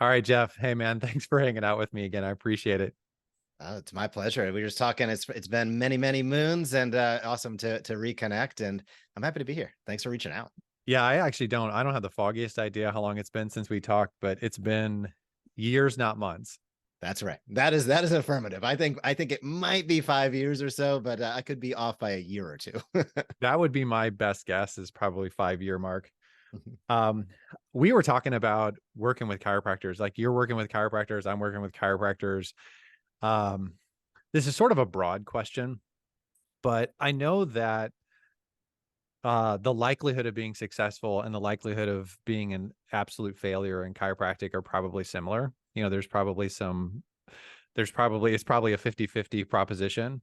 All right, Jeff. Hey, man, thanks for hanging out with me again. I appreciate it. It's my pleasure. We were just talking. It's been many, many moons, and awesome to reconnect. And I'm happy to be here. Thanks for reaching out. Yeah, I don't have the foggiest idea how long it's been since we talked, but it's been years, not months. That's right. That is affirmative. I think it might be 5 years or so, but I could be off by a year or two. That would be my best guess, is probably 5 year mark. Um, we were talking about working with chiropractors. Like, you're working with chiropractors, I'm working with chiropractors. Um, this is sort of a broad question, but I know that the likelihood of being successful and the likelihood of being an absolute failure in chiropractic are probably similar. It's probably a 50-50 proposition.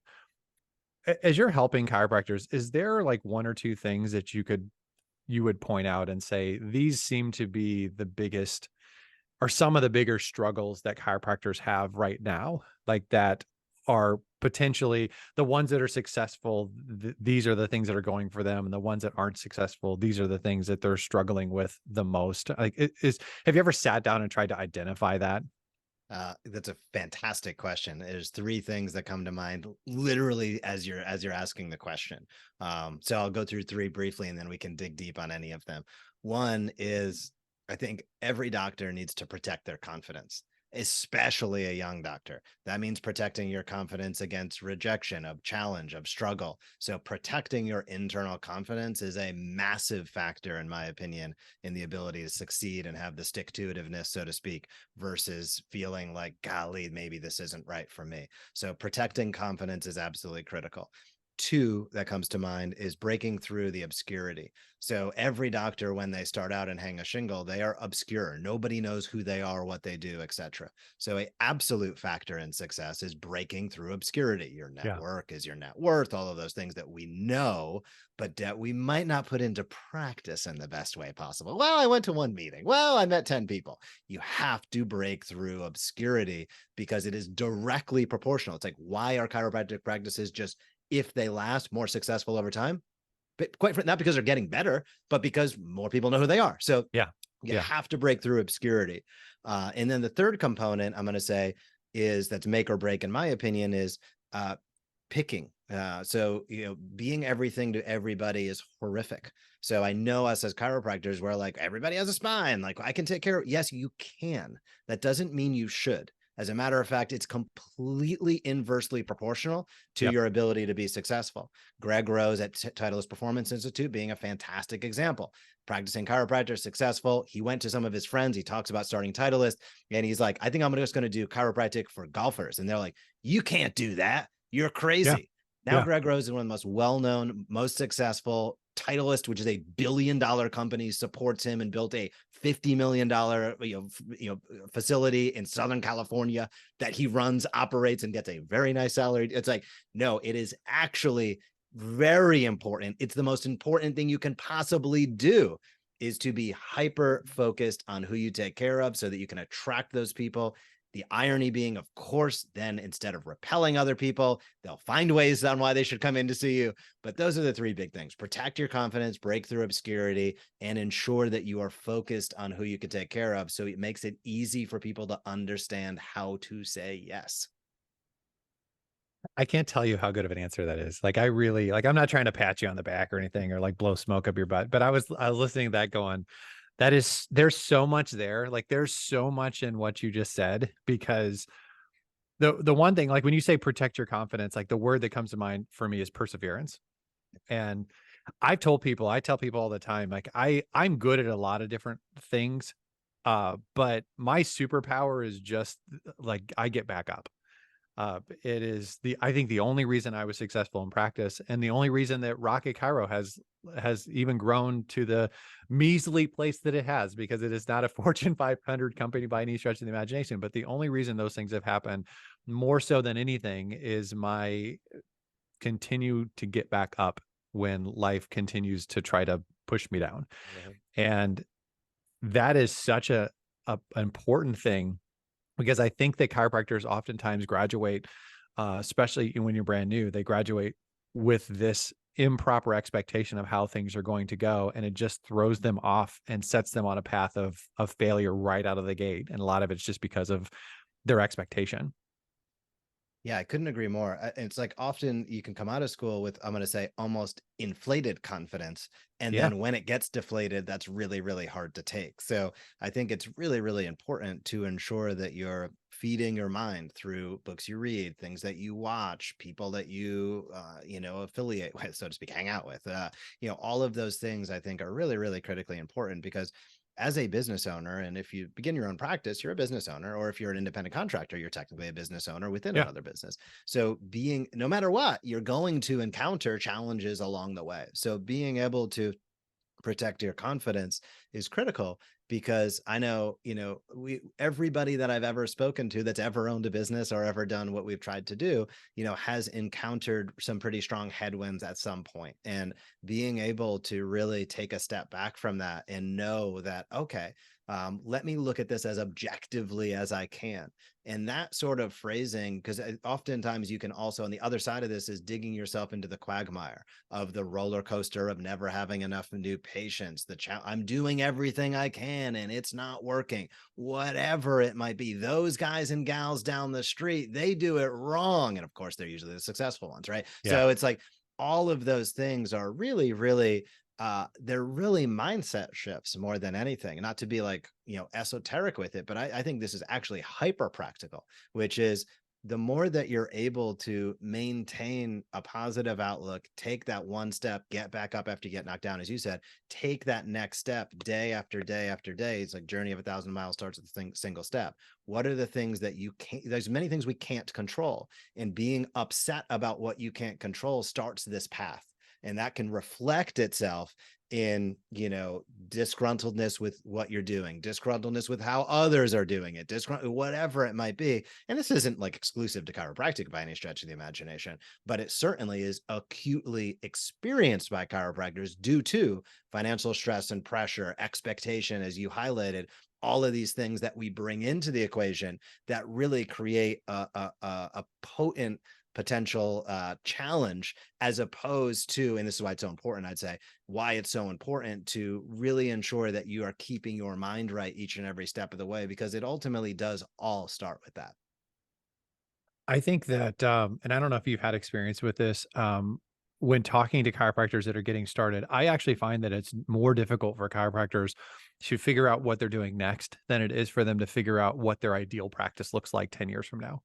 As you're helping chiropractors, is there like one or two things that you would point out and say, these seem to be the biggest or some of the bigger struggles that chiropractors have right now, like that are potentially the ones that are successful? These are the things that are going for them. And the ones that aren't successful, these are the things that they're struggling with the most. Like, have you ever sat down and tried to identify that? That's a fantastic question. There's three things that come to mind literally as you're asking the question. So I'll go through three briefly, and then we can dig deep on any of them. One is, I think every doctor needs to protect their confidence, especially a young doctor. That means protecting your confidence against rejection, of challenge, of struggle. So protecting your internal confidence is a massive factor, in my opinion, in the ability to succeed and have the stick-to-itiveness, so to speak, versus feeling like, golly, maybe this isn't right for me. So protecting confidence is absolutely critical. Two that comes to mind is breaking through the obscurity. So every doctor, when they start out and hang a shingle, they are obscure. Nobody knows who they are, what they do, etc. So a absolute factor in success is breaking through obscurity. Your Yeah. network is your net worth, all of those things that we know, but that we might not put into practice in the best way possible. Well, I went to one meeting. Well, I met 10 people. You have to break through obscurity because it is directly proportional. It's like, why are chiropractic practices just, if they last, more successful over time? But not because they're getting better, but because more people know who they are. So Yeah. you Yeah. have to break through obscurity. And then the third component I'm going to say is, that's make or break, in my opinion, is picking. So, being everything to everybody is horrific. So I know us as chiropractors, we're like, everybody has a spine. Like, I can take care of. Yes, you can. That doesn't mean you should. As a matter of fact, it's completely inversely proportional to Yep. your ability to be successful. Greg Rose at Titleist Performance Institute being a fantastic example. Practicing chiropractor, successful. He went to some of his friends. He talks about starting Titleist, and he's like, I think I'm just going to do chiropractic for golfers. And they're like, you can't do that. You're Yeah. crazy. Now Yeah. Greg Rose is one of the most well-known, most successful. Titleist, which is a billion-dollar company, supports him and built a $50 million facility in Southern California that he runs, operates, and gets a very nice salary. It's like, no, it is actually very important. It's the most important thing you can possibly do, is to be hyper focused on who you take care of so that you can attract those people. The irony being, of course, then instead of repelling other people, they'll find ways on why they should come in to see you. But those are the three big things: protect your confidence, break through obscurity, and ensure that you are focused on who you can take care of. So it makes it easy for people to understand how to say yes. I can't tell you how good of an answer that is. Like, I'm not trying to pat you on the back or anything, or like blow smoke up your butt, but I was listening to that going, there's so much there. Like, there's so much in what you just said, because the one thing, like when you say protect your confidence, like the word that comes to mind for me is perseverance. And I tell people all the time, like, I'm good at a lot of different things. But my superpower is just like, I get back up. It is I think the only reason I was successful in practice, and the only reason that Rocket Cairo has even grown to the measly place that it has, because it is not a Fortune 500 company by any stretch of the imagination. But the only reason those things have happened, more so than anything, is my continue to get back up when life continues to try to push me down. Mhm. And that is such a important thing, because I think that chiropractors oftentimes graduate, especially when you're brand new, they graduate with this improper expectation of how things are going to go, and it just throws them off and sets them on a path of failure right out of the gate. And a lot of it's just because of their expectation. Yeah, I couldn't agree more. It's like often you can come out of school with, I'm going to say, almost inflated confidence. And Yeah. then when it gets deflated, that's really, really hard to take. So I think it's really, really important to ensure that you're feeding your mind through books you read, things that you watch, people that you, affiliate with, so to speak, hang out with. All of those things I think are really, really critically important, because as a business owner, and if you begin your own practice, you're a business owner, or if you're an independent contractor, you're technically a business owner within Yeah. another business. So no matter what, you're going to encounter challenges along the way. So being able to protect your confidence is critical, because I know, everybody that I've ever spoken to that's ever owned a business or ever done what we've tried to do, has encountered some pretty strong headwinds at some point. And being able to really take a step back from that and know that, okay, let me look at this as objectively as I can. And that sort of phrasing, because oftentimes you can also, on the other side of this, is digging yourself into the quagmire of the roller coaster of never having enough new patients. I'm doing everything I can and it's not working, whatever it might be. Those guys and gals down the street, they do it wrong. And of course, they're usually the successful ones, right? Yeah. So it's like all of those things are really, really they're really mindset shifts more than anything. Not to be like, esoteric with it, but I think this is actually hyper practical, which is the more that you're able to maintain a positive outlook, take that one step, get back up after you get knocked down, as you said, take that next step day after day after day. It's like journey of 1,000 miles starts with a single step. What are the things that you can't, there's many things we can't control, and being upset about what you can't control starts this path. And that can reflect itself in, disgruntledness with what you're doing, disgruntledness with how others are doing it, whatever it might be. And this isn't like exclusive to chiropractic by any stretch of the imagination, but it certainly is acutely experienced by chiropractors due to financial stress and pressure, expectation, as you highlighted, all of these things that we bring into the equation that really create a potent potential challenge, as opposed to, and this is why it's so important, I'd say, why it's so important to really ensure that you are keeping your mind right each and every step of the way, because it ultimately does all start with that. I think that, and I don't know if you've had experience with this, when talking to chiropractors that are getting started, I actually find that it's more difficult for chiropractors to figure out what they're doing next than it is for them to figure out what their ideal practice looks like 10 years from now.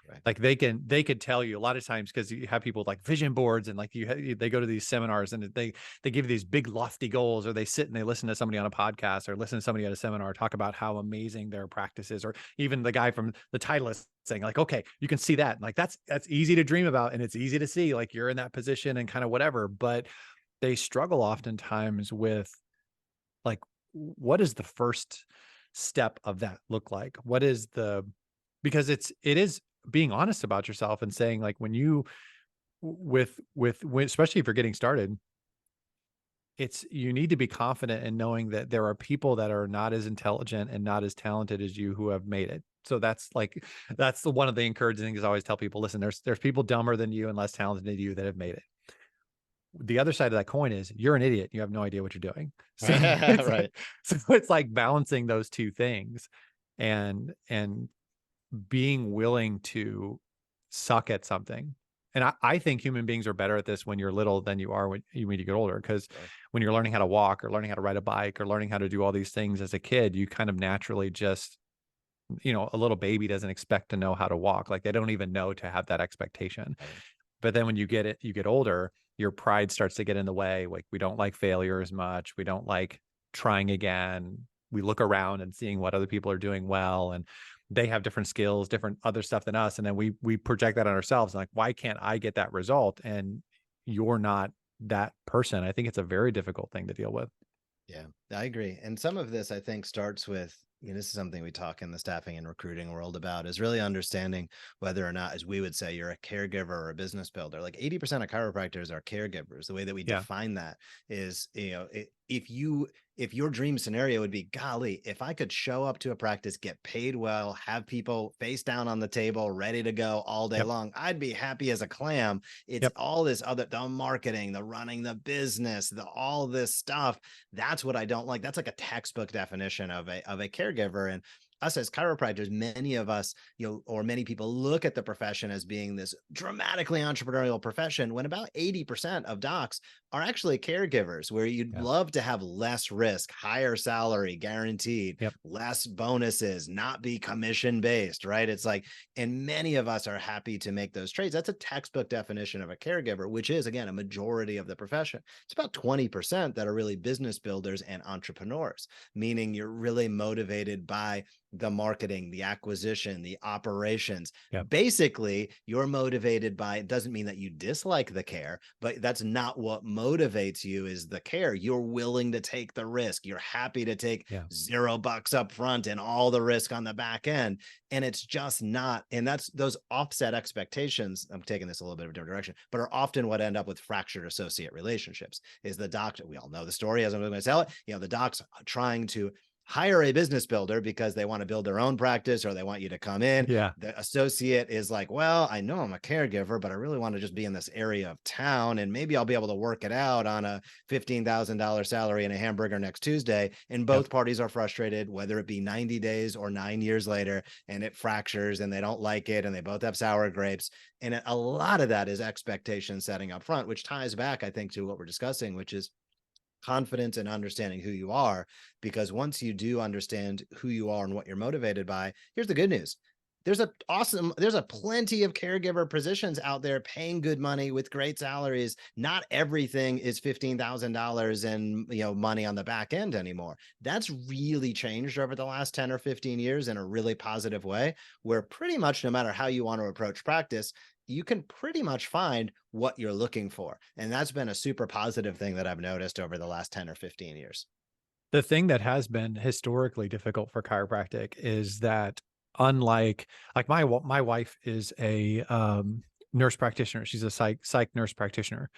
Right. Like they could tell you a lot of times, because you have people with like vision boards, and like they go to these seminars and they give these big lofty goals, or they sit and they listen to somebody on a podcast or listen to somebody at a seminar talk about how amazing their practice is, or even the guy from the Titleist saying like, okay, you can see that, like that's easy to dream about, and it's easy to see, like you're in that position and kind of whatever. But they struggle oftentimes with like, what is the first step of that look like? What is the, because it is being honest about yourself and saying like, when you especially if you're getting started, it's, you need to be confident in knowing that there are people that are not as intelligent and not as talented as you who have made it. So that's like, that's the one of the encouraging things I always tell people: listen, there's people dumber than you and less talented than you that have made it. The other side of that coin is you're an idiot. You have no idea what you're doing. So it's Right. like, so it's like balancing those two things, and being willing to suck at something. And I think human beings are better at this when you're little than you are when you get older. Because Sure. when you're learning how to walk or learning how to ride a bike or learning how to do all these things as a kid, you kind of naturally just, a little baby doesn't expect to know how to walk. Like they don't even know to have that expectation. Right. But then when you get older, your pride starts to get in the way. Like we don't like failure as much. We don't like trying again. We look around and seeing what other people are doing well, and they have different skills, different other stuff than us. And then we project that on ourselves. Like, why can't I get that result? And you're not that person. I think it's a very difficult thing to deal with. Yeah, I agree. And some of this, I think, starts with, this is something we talk in the staffing and recruiting world about, is really understanding whether or not, as we would say, you're a caregiver or a business builder. Like 80% of chiropractors are caregivers. The way that we Yeah. define that is, if your dream scenario would be, golly, if I could show up to a practice, get paid well, have people face down on the table, ready to go all day Yep. long, I'd be happy as a clam. It's Yep. all this other, the marketing, the running the business, all this stuff. That's what I don't like. That's like a textbook definition of a caregiver. And us as chiropractors, many of us, or many people look at the profession as being this dramatically entrepreneurial profession, when about 80% of docs are actually caregivers, where you'd Yeah. love to have less risk, higher salary guaranteed, Yep. less bonuses, not be commission based, right? It's like, and many of us are happy to make those trades. That's a textbook definition of a caregiver, which is, again, a majority of the profession. It's about 20% that are really business builders and entrepreneurs, meaning you're really motivated by the marketing, the acquisition, the operations. Yep. Basically, you're motivated by, it doesn't mean that you dislike the care, but that's not what motivates you, is the care. You're willing to take the risk. You're happy to take $0 up front and all the risk on the back end. And it's just not, and that's those offset expectations. I'm taking this a little bit of a different direction, but are often what end up with fractured associate relationships. Is the doctor, we all know the story as I'm going to sell it, the doc's trying to hire a business builder because they want to build their own practice, or they want you to come in. Yeah. The associate is like, well, I know I'm a caregiver, but I really want to just be in this area of town, and maybe I'll be able to work it out on a $15,000 salary and a hamburger next Tuesday. And both parties are frustrated, whether it be 90 days or 9 years later, and it fractures and they don't like it and they both have sour grapes. And a lot of that is expectation setting up front, which ties back, I think, to what we're discussing, which is confidence and understanding who you are. Because once you do understand who you are and what you're motivated by, here's the good news. There's a plenty of caregiver positions out there paying good money with great salaries. Not everything is $15,000 and money on the back end anymore. That's really changed over the last 10 or 15 years in a really positive way, where pretty much no matter how you want to approach practice, you can pretty much find what you're looking for. And that's been a super positive thing that I've noticed over the last 10 or 15 years. The thing that has been historically difficult for chiropractic is that, unlike, like, my wife is a nurse practitioner. She's a psych nurse practitioner.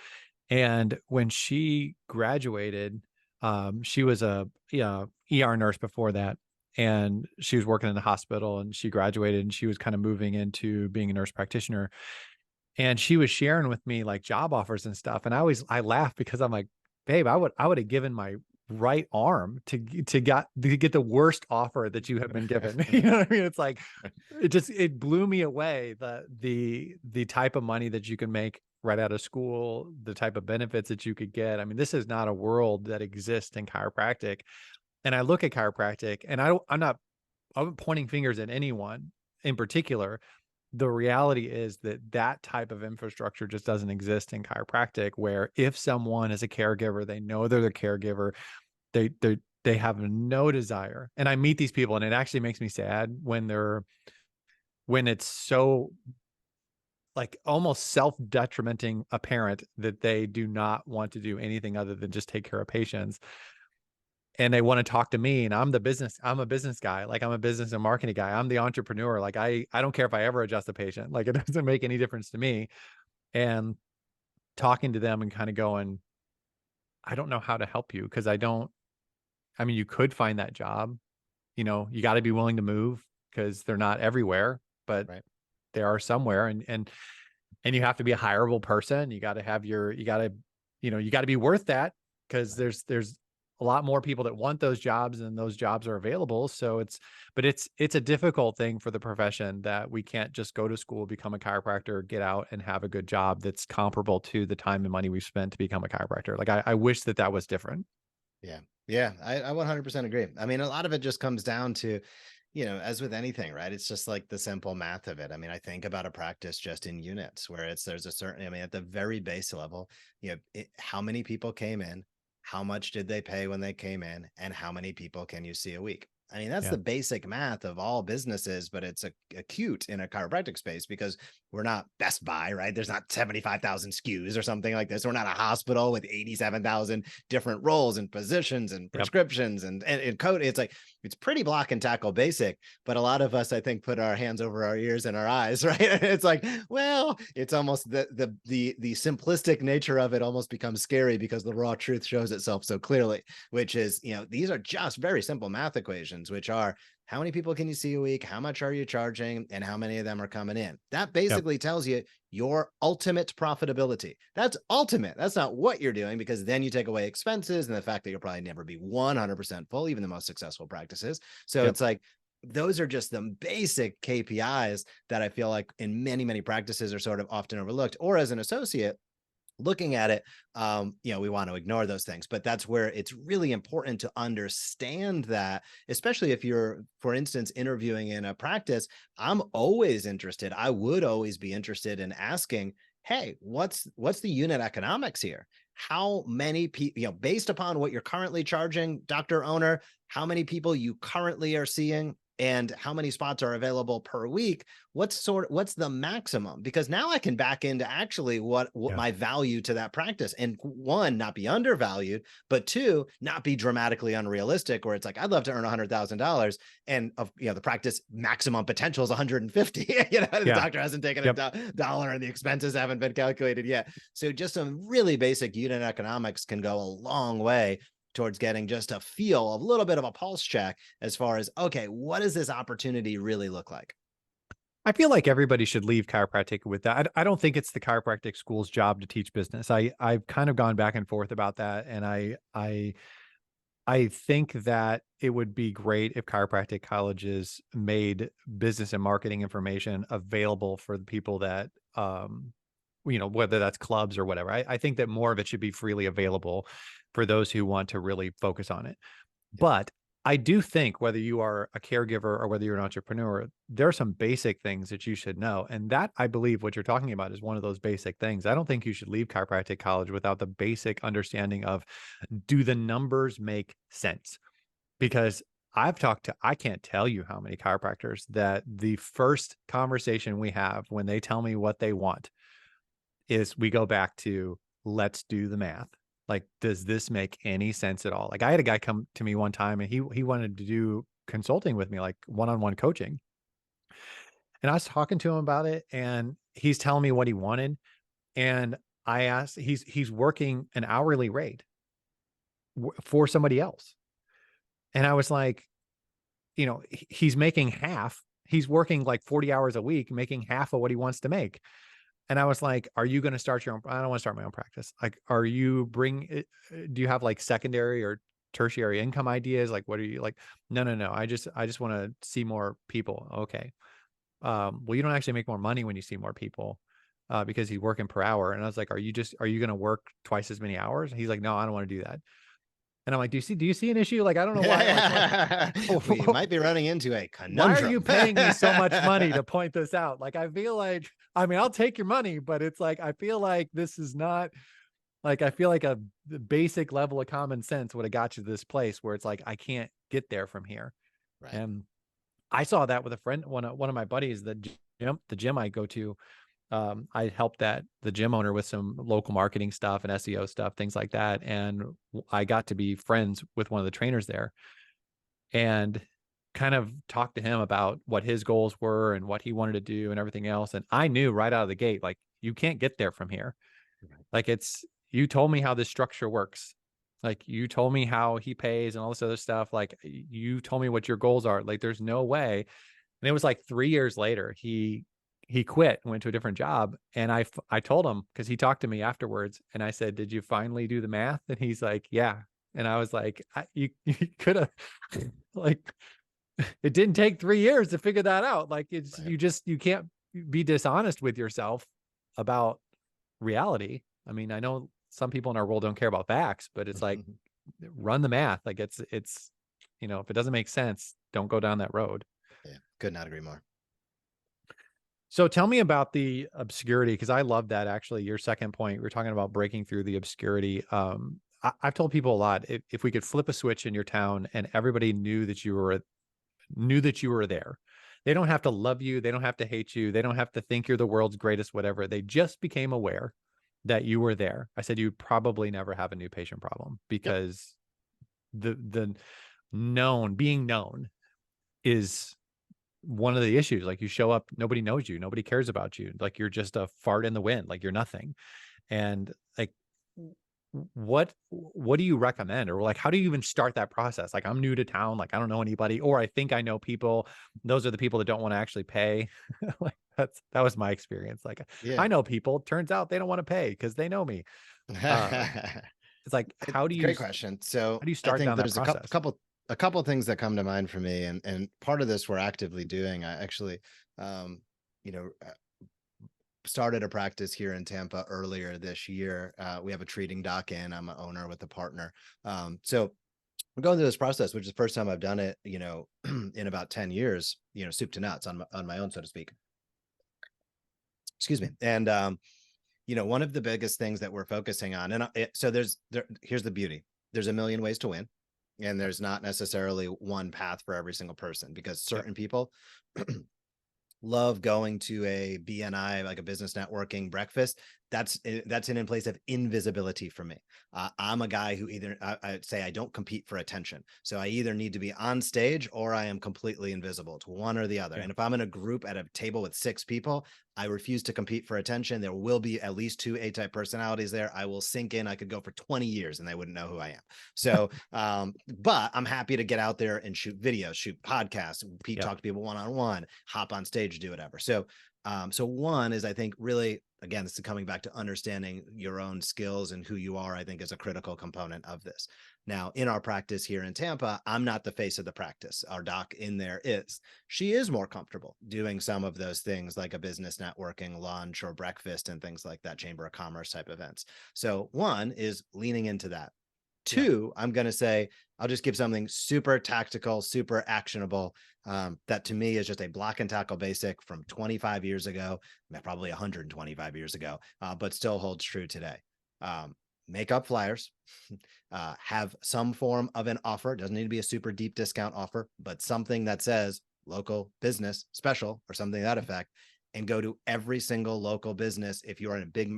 And when she graduated, she was a ER nurse before that. And she was working in the hospital, and she graduated, and she was kind of moving into being a nurse practitioner. And she was sharing with me like job offers and stuff. And I laugh because I'm like, babe, I would have given my right arm to get the worst offer that you have been given. You know what I mean? It's like, it blew me away, the type of money that you can make right out of school, the type of benefits that you could get. I mean, this is not a world that exists in chiropractic. And I look at chiropractic, and I'm pointing fingers at anyone in particular. The reality is that type of infrastructure just doesn't exist in chiropractic, where if someone is a caregiver, they know they're the caregiver, they have no desire. And I meet these people, and it actually makes me sad when it's so, like, almost self-detrimenting apparent that they do not want to do anything other than just take care of patients. And they want to talk to me, and I'm a business guy. Like, I'm a business and marketing guy. I'm the entrepreneur. Like, I don't care if I ever adjust a patient. Like, it doesn't make any difference to me. And talking to them and kind of going, I don't know how to help you, because I mean, you could find that job. You got to be willing to move, because they're not everywhere, but they are somewhere. And you have to be a hireable person. You got to be worth that, because there's a lot more people that want those jobs, and those jobs are available. So it's a difficult thing for the profession, that we can't just go to school, become a chiropractor, get out and have a good job that's comparable to the time and money we've spent to become a chiropractor. Like, I wish that was different. Yeah. Yeah. I 100% agree. I mean, a lot of it just comes down to, as with anything, right? It's just like the simple math of it. I mean, I think about a practice just in units, where there's a certain, I mean, at the very base level, how many people came in, how much did they pay when they came in, and how many people can you see a week? I mean, that's the basic math of all businesses, but it's acute in a chiropractic space, because we're not Best Buy, right? There's not 75,000 SKUs or something like this. We're not a hospital with 87,000 different roles and positions and prescriptions and code. It's like, it's pretty block and tackle basic, but a lot of us, I think, put our hands over our ears and our eyes, right? It's like, well, it's almost the simplistic nature of it almost becomes scary because the raw truth shows itself so clearly, which is, these are just very simple math equations, which are how many people can you see a week? How much are you charging? And how many of them are coming in? That basically tells you your ultimate profitability. That's ultimate. That's not what you're doing, because then you take away expenses and the fact that you'll probably never be 100% full, even the most successful practices. So it's like, those are just the basic KPIs that I feel like in many, many practices are sort of often overlooked, or as an associate looking at it, we want to ignore those things. But that's where it's really important to understand that, especially if you're, for instance, interviewing in a practice. I'm always interested. I would always be interested in asking, hey, what's the unit economics here? How many people, based upon what you're currently charging, doctor owner, how many people you currently are seeing, and how many spots are available per week, what's the maximum? Because now I can back into actually what my value to that practice, and one, not be undervalued, but two, not be dramatically unrealistic, where it's like, I'd love to earn $100,000 and the practice maximum potential is 150. The doctor hasn't taken a dollar and the expenses haven't been calculated yet. So just some really basic unit economics can go a long way towards getting just a feel, a little bit of a pulse check as far as, okay, what does this opportunity really look like? I feel like everybody should leave chiropractic with that. I don't think it's the chiropractic school's job to teach business. I've kind of gone back and forth about that, and I think that it would be great if chiropractic colleges made business and marketing information available for the people that, whether that's clubs or whatever. I think that more of it should be freely available for those who want to really focus on it. But I do think, whether you are a caregiver or whether you're an entrepreneur, there are some basic things that you should know. And that, I believe, what you're talking about is one of those basic things. I don't think you should leave chiropractic college without the basic understanding of, do the numbers make sense? Because I can't tell you how many chiropractors that the first conversation we have when they tell me what they want is, we go back to, let's do the math. Like, does this make any sense at all? Like, I had a guy come to me one time and he wanted to do consulting with me, like one-on-one coaching. And I was talking to him about it, and he's telling me what he wanted. And I asked, he's working an hourly rate for somebody else. And I was like, he's making half. He's working like 40 hours a week, making half of what he wants to make. And I was like, are you going to start your own? I don't want to start my own practice. Like, do you have like secondary or tertiary income ideas? Like, what are you like? No. I just want to see more people. Okay. Well, you don't actually make more money when you see more people, because he's working per hour. And I was like, are you going to work twice as many hours? He's like, no, I don't want to do that. And I'm like, do you see an issue? Like, I don't know why. We might be running into a conundrum. Why are you paying me so much money to point this out? Like, I feel like, I'll take your money, but it's like, I feel like this is not, like, I feel like the basic level of common sense would have got you to this place where it's like, I can't get there from here. Right. And I saw that with a friend, one of my buddies, the gym I go to. I helped the gym owner with some local marketing stuff and SEO stuff, things like that. And I got to be friends with one of the trainers there, and kind of talked to him about what his goals were and what he wanted to do and everything else. And I knew right out of the gate, like, you can't get there from here. Like, you told me how this structure works. Like, you told me how he pays and all this other stuff. Like, you told me what your goals are. Like, there's no way. And it was like 3 years later, he quit and went to a different job. And I told him, because he talked to me afterwards, and I said, did you finally do the math? And he's like, yeah. And I was like, you could have, like, it didn't take 3 years to figure that out. Like, it's right. You can't be dishonest with yourself about reality. I mean, I know some people in our world don't care about facts, but it's like, run the math. Like, it's, if it doesn't make sense, don't go down that road. Yeah. Could not agree more. So tell me about the obscurity, because I love that, actually. Your second point, we're talking about breaking through the obscurity. I've told people a lot, if we could flip a switch in your town and everybody knew that you were there, they don't have to love you. They don't have to hate you. They don't have to think you're the world's greatest, whatever. They just became aware that you were there. I said, you'd probably never have a new patient problem, because being known is one of the issues. Like, you show up, nobody knows you, nobody cares about you. Like, you're just a fart in the wind, like you're nothing. And like, what do you recommend, or like, how do you even start that process? Like, I'm new to town, like I don't know anybody, or I think I know people. Those are the people that don't want to actually pay. Like, that was my experience. Like, Yeah. I know people, turns out they don't want to pay because they know me. It's like, Great question. So how do you I start think down that there's process? a couple of things that come to mind for me, and part of this we're actively doing. I actually, um, you know, started a practice here in Tampa earlier this year. We have a treating doc in. I'm an owner with a partner. So I'm going through this process, which is the first time I've done it, in about 10 years, soup to nuts on my own, so to speak. Excuse me. And one of the biggest things that we're focusing on, and so here's the beauty. There's a million ways to win, and there's not necessarily one path for every single person, because Yep. certain people love going to a BNI, like a business networking breakfast. That's in place of invisibility for me. I'm a guy who I'd say I don't compete for attention. So I either need to be on stage or I am completely invisible. It's one or the other. Yeah. And if I'm in a group at a table with 6 people, I refuse to compete for attention. There will be at least 2 A-type personalities there. I will sink in. I could go for 20 years and they wouldn't know who I am. So, but I'm happy to get out there and shoot videos, shoot podcasts, Yep. talk to people one-on-one, hop on stage, do whatever. So one is, I think, really, again, this is coming back to understanding your own skills and who you are, I think, is a critical component of this. Now, in our practice here in Tampa, I'm not the face of the practice. Our doc in there is. She is more comfortable doing some of those things, like a business networking lunch or breakfast and things like that, chamber of commerce type events. So one is leaning into that. Yeah. 2, I'm going to say, I'll just give something super tactical, super actionable. That to me is just a block and tackle basic from 25 years ago, probably 125 years ago, but still holds true today. Make up flyers, have some form of an offer. Doesn't need to be a super deep discount offer, but something that says local business special or something to that effect, and go to every single local business. If you're in a big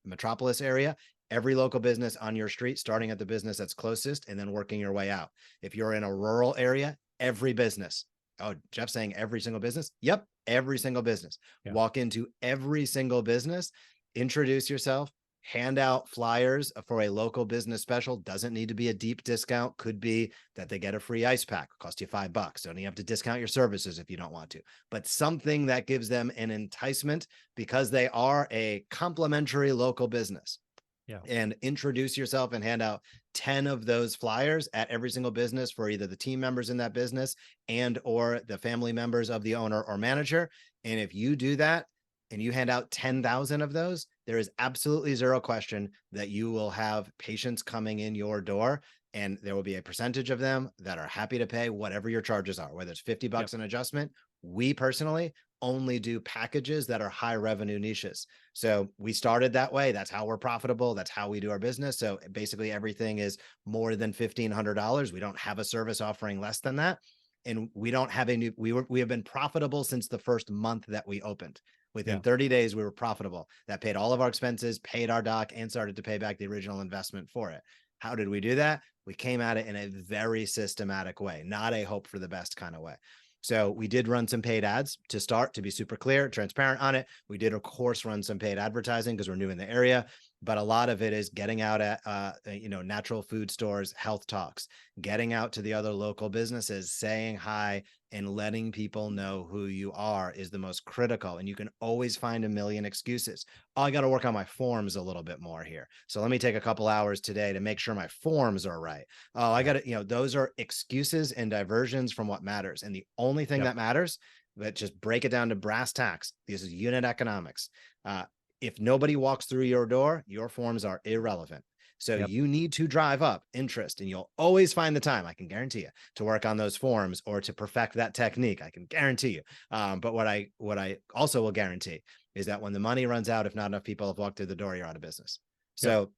metropolis area, every local business on your street, starting at the business that's closest and then working your way out. If you're in a rural area, every business. Oh, Jeff's saying every single business. Yep, every single business. Yeah. Walk into every single business, introduce yourself, hand out flyers for a local business special. Doesn't need to be a deep discount. Could be that they get a free ice pack, cost you $5. Don't even have to discount your services if you don't want to, but something that gives them an enticement because they are a complimentary local business. Yeah. And introduce yourself and hand out 10 of those flyers at every single business for either the team members in that business and or the family members of the owner or manager. And if you do that and you hand out 10,000 of those, there is absolutely zero question that you will have patients coming in your door, and there will be a percentage of them that are happy to pay whatever your charges are, whether it's $50 Yep. an adjustment. We personally only do packages that are high revenue niches. So we started that way. That's how we're profitable. That's how we do our business. So basically everything is more than $1,500. We don't have a service offering less than that. And we don't have we have been profitable since the first month that we opened. Within 30 days, we were profitable. That paid all of our expenses, paid our doc, and started to pay back the original investment for it. How did we do that? We came at it in a very systematic way, not a hope for the best kind of way. So we did run some paid ads to start, to be super clear, transparent on it. We did, of course, run some paid advertising because we're new in the area, but a lot of it is getting out at, natural food stores, health talks, getting out to the other local businesses, saying hi, and letting people know who you are is the most critical. And you can always find a million excuses. Oh, I got to work on my forms a little bit more here. So let me take a couple hours today to make sure my forms are right. Oh, I got to, those are excuses and diversions from what matters. And the only thing that matters, but just break it down to brass tacks. This is unit economics. If nobody walks through your door, your forms are irrelevant. So you need to drive up interest, and you'll always find the time, I can guarantee you, to work on those forms or to perfect that technique. I can guarantee you. But what I also will guarantee is that when the money runs out, if not enough people have walked through the door, you're out of business. So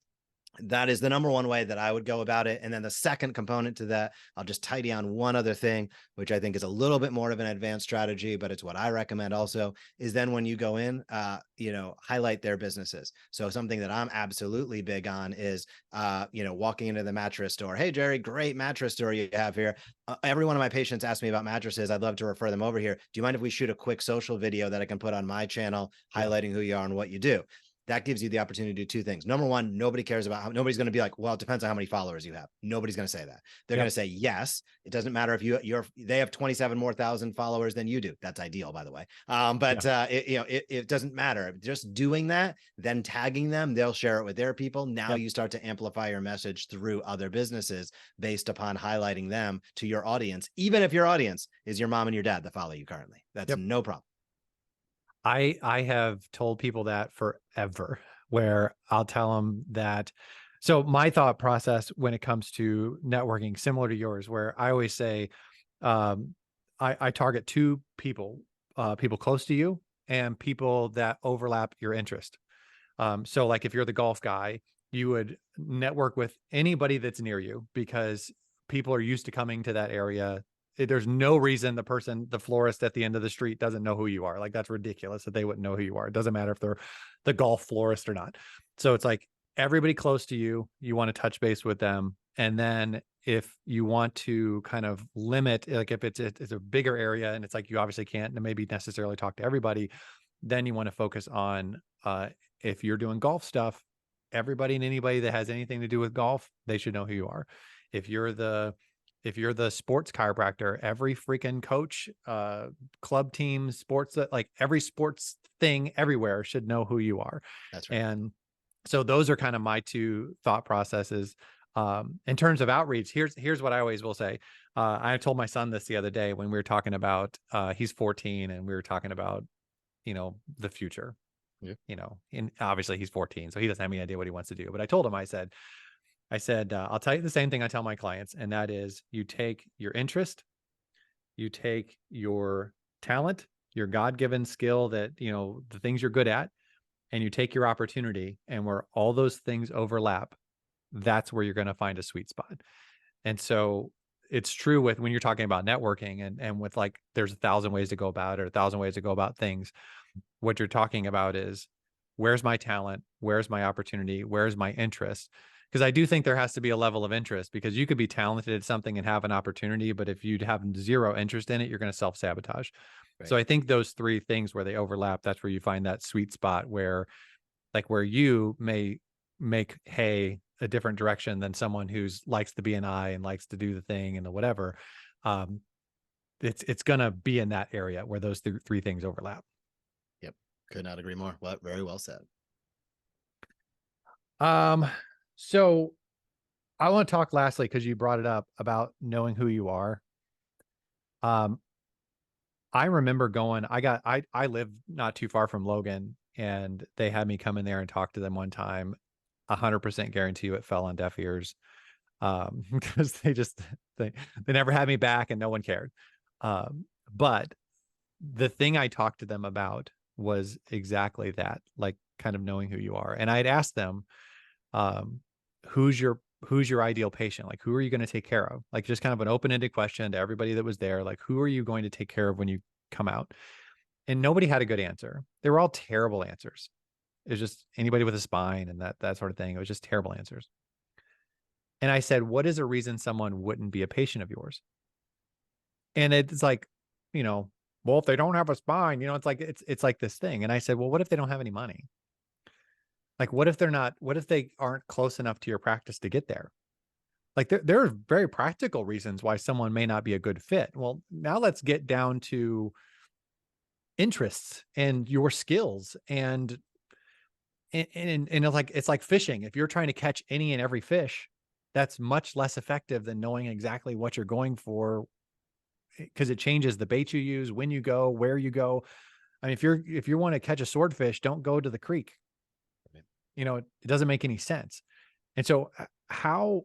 That is the number one way that I would go about it. And then the second component to that, I'll just tidy on one other thing, which I think is a little bit more of an advanced strategy, but it's what I recommend also, is then when you go in, highlight their businesses. So something that I'm absolutely big on is, walking into the mattress store. Hey, Jerry, great mattress store you have here. Every one of my patients asks me about mattresses. I'd love to refer them over here. Do you mind if we shoot a quick social video that I can put on my channel highlighting who you are and what you do? That gives you the opportunity to do two things. Number one, nobody cares about nobody's going to be like, well, it depends on how many followers you have. Nobody's going to say that. They're going to say, yes, it doesn't matter if they have 27 more thousand followers than you do. That's ideal, by the way. It doesn't matter. Just doing that, then tagging them, they'll share it with their people. Now you start to amplify your message through other businesses based upon highlighting them to your audience, even if your audience is your mom and your dad that follow you currently. That's no problem. I have told people that forever, where I'll tell them that. So my thought process when it comes to networking, similar to yours, where I always say, I target two people, people close to you and people that overlap your interest. So like if you're the golf guy, you would network with anybody that's near you because people are used to coming to that area. There's no reason the florist at the end of the street doesn't know who you are. Like that's ridiculous that they wouldn't know who you are. It doesn't matter if they're the golf florist or not. So it's like everybody close to you, you want to touch base with them. And then if you want to kind of limit, like if it's a bigger area and it's like you obviously can't maybe necessarily talk to everybody, then you want to focus on if you're doing golf stuff, everybody and anybody that has anything to do with golf, they should know who you are. If you're the sports chiropractor, every freaking coach, club team, sports, like every sports thing everywhere should know who you are. That's right. And so those are kind of my two thought processes. In terms of outreach, here's what I always will say. I told my son this the other day when we were talking about, he's 14 and we were talking about, the future, and obviously he's 14, so he doesn't have any idea what he wants to do. But I told him, I said, I'll tell you the same thing I tell my clients, and that is you take your interest, you take your talent, your God-given skill that, the things you're good at, and you take your opportunity, and where all those things overlap, that's where you're going to find a sweet spot. And so it's true with when you're talking about networking and with like, there's 1,000 ways to go about it, or 1,000 ways to go about things. What you're talking about is where's my talent? Where's my opportunity? Where's my interest? Because I do think there has to be a level of interest, because you could be talented at something and have an opportunity, but if you'd have zero interest in it, you're going to self-sabotage. Right. So I think those three things where they overlap, that's where you find that sweet spot where you may make hay a different direction than someone who's likes the BNI and likes to do the thing and the whatever. It's going to be in that area where those three things overlap. Yep. Could not agree more. Well, very well said. So I want to talk lastly, because you brought it up about knowing who you are. I remember I live not too far from Logan, and they had me come in there and talk to them one time. 100% guarantee you it fell on deaf ears. Because they never had me back and no one cared. But the thing I talked to them about was exactly that, like kind of knowing who you are. And I'd asked them, who's your ideal patient? Like, who are you going to take care of? Like, just kind of an open-ended question to everybody that was there. Like, who are you going to take care of when you come out? And nobody had a good answer. They were all terrible answers. It was just anybody with a spine and that sort of thing. It was just terrible answers. And I said, what is a reason someone wouldn't be a patient of yours? And it's like, well, if they don't have a spine, it's like this thing. And I said, well, what if they don't have any money? Like, what if they aren't close enough to your practice to get there? Like there are very practical reasons why someone may not be a good fit. Well, now let's get down to interests and your skills and it's like fishing. If you're trying to catch any and every fish, that's much less effective than knowing exactly what you're going for, because it changes the bait you use, when you go, where you go. I mean, if you want to catch a swordfish, don't go to the creek. It doesn't make any sense. And so how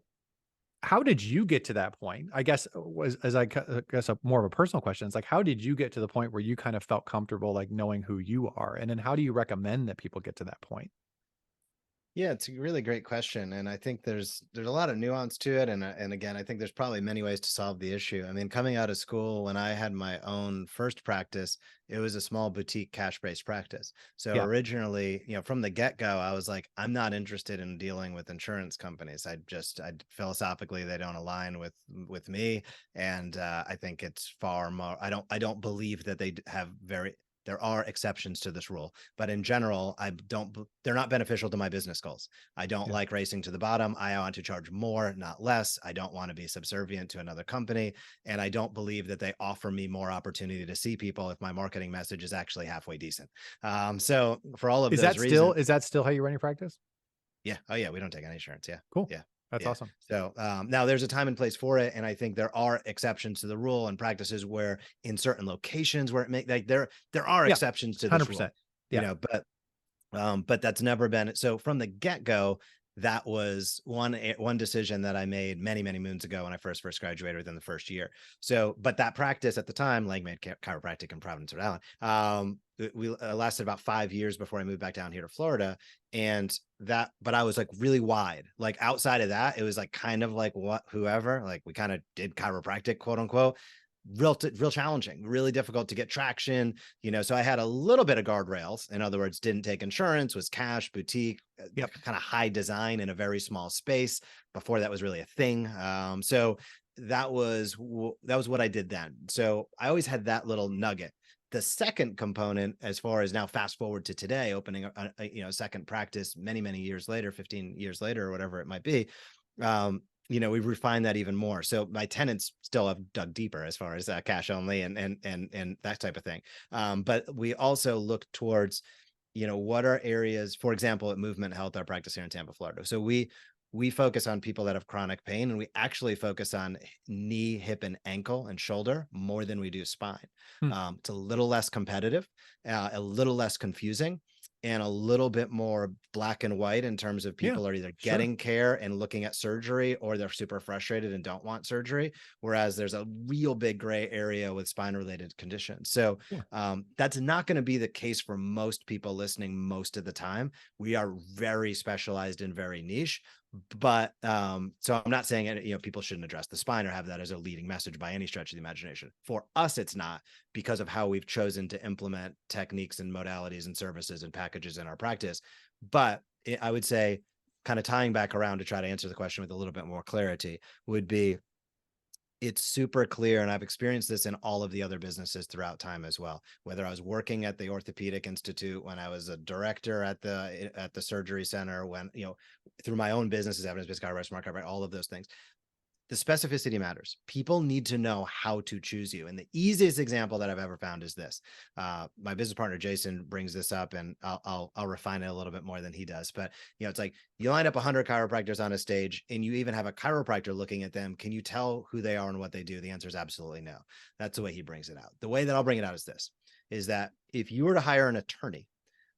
did you get to that point? I guess more of a personal question. It's like, how did you get to the point where you kind of felt comfortable, like knowing who you are? And then how do you recommend that people get to that point? Yeah, it's a really great question, and I think there's a lot of nuance to it, and again, I think there's probably many ways to solve the issue. I mean, coming out of school, when I had my own first practice, it was a small boutique cash-based practice. So Yeah. originally, from the get-go, I was like, I'm not interested in dealing with insurance companies. I philosophically, they don't align with me, and I think it's far more. I don't believe that have very. There are exceptions to this rule, but in general, they're not beneficial to my business goals. I don't Yeah. like racing to the bottom. I want to charge more, not less. I don't want to be subservient to another company. And I don't believe that they offer me more opportunity to see people if my marketing message is actually halfway decent. So for all of those reasons, Is that still how you run your practice? yeah. Oh yeah. We don't take any insurance. Yeah. Cool. Yeah. That's Yeah. awesome. So now there's a time and place for it. And I think there are exceptions to the rule and practices where in certain locations where it may like there are Yeah. exceptions to this rule, 100%. Yeah. but that's never been so from the get-go. That was one decision that I made many, many moons ago when I first graduated within the first year. So, but that practice at the time, Langmaid Chiropractic in Providence, Rhode Island, we lasted about 5 years before I moved back down here to Florida. And but I was like really wide. Like outside of that, it was like kind of like whoever, like we kind of did chiropractic, quote unquote. Real challenging, really difficult to get traction, so I had a little bit of guardrails. In other words, didn't take insurance, was cash, boutique, Yep. kind of high design in a very small space before that was really a thing. So that was what I did then. So I always had that little nugget. The second component, as far as now fast forward to today, opening a second practice many years later, 15 years later or whatever it might be, we refine that even more. So my tenants still have dug deeper as far as cash only and that type of thing. But we also look towards, what are areas, for example, at Movement Health, our practice here in Tampa, Florida. So we focus on people that have chronic pain, and we actually focus on knee, hip, and ankle and shoulder more than we do spine. Hmm. It's a little less competitive, a little less confusing, and a little bit more black and white in terms of Yeah. people are either Sure. getting care and looking at surgery, or they're super frustrated and don't want surgery. Whereas there's a real big gray area with spine related conditions. So Yeah. that's not going to be the case for most people listening most of the time. We are very specialized and very niche. But so I'm not saying people shouldn't address the spine or have that as a leading message by any stretch of the imagination. For us, it's not, because of how we've chosen to implement techniques and modalities and services and packages in our practice. But I would say, kind of tying back around to try to answer the question with a little bit more clarity, would be, it's super clear, and I've experienced this in all of the other businesses throughout time as well. Whether I was working at the Orthopedic Institute, when I was a director at the surgery center, when through my own business as Evidence Based Chiropractor, Smart Chiropractor, all of those things. The specificity matters. People need to know how to choose you. And the easiest example that I've ever found is this. My business partner, Jason, brings this up, and I'll refine it a little bit more than he does. But, it's like you line up 100 chiropractors on a stage and you even have a chiropractor looking at them. Can you tell who they are and what they do? The answer is absolutely no. That's the way he brings it out. The way that I'll bring it out is this, is that if you were to hire an attorney,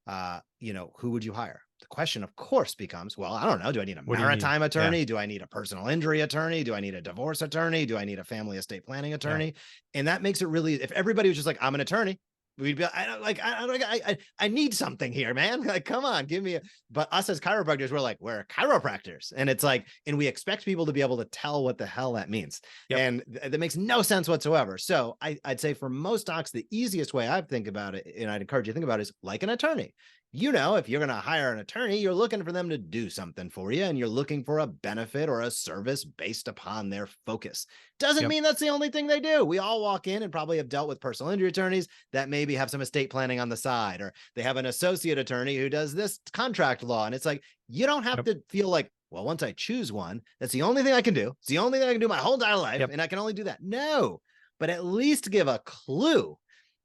who would you hire? The question, of course, becomes, well, I don't know. Do I need a maritime attorney? Yeah. Do I need a personal injury attorney? Do I need a divorce attorney? Do I need a family estate planning attorney? Yeah. And that makes it really, if everybody was just like, I'm an attorney, we'd be I need something here, man. Like, come on, give me but us as chiropractors, we're chiropractors. And it's like, and we expect people to be able to tell what the hell that means. Yep. And that makes no sense whatsoever. So I'd say for most docs, the easiest way I think about it, and I'd encourage you to think about it, is like an attorney. If you're going to hire an attorney, you're looking for them to do something for you, and you're looking for a benefit or a service based upon their focus. Doesn't mean that's the only thing they do. We all walk in and probably have dealt with personal injury attorneys that maybe have some estate planning on the side, or they have an associate attorney who does this contract law. And it's like, you don't have to feel like, well, once I choose one, that's the only thing I can do. It's the only thing I can do my whole entire life. And I can only do that. No, but at least give a clue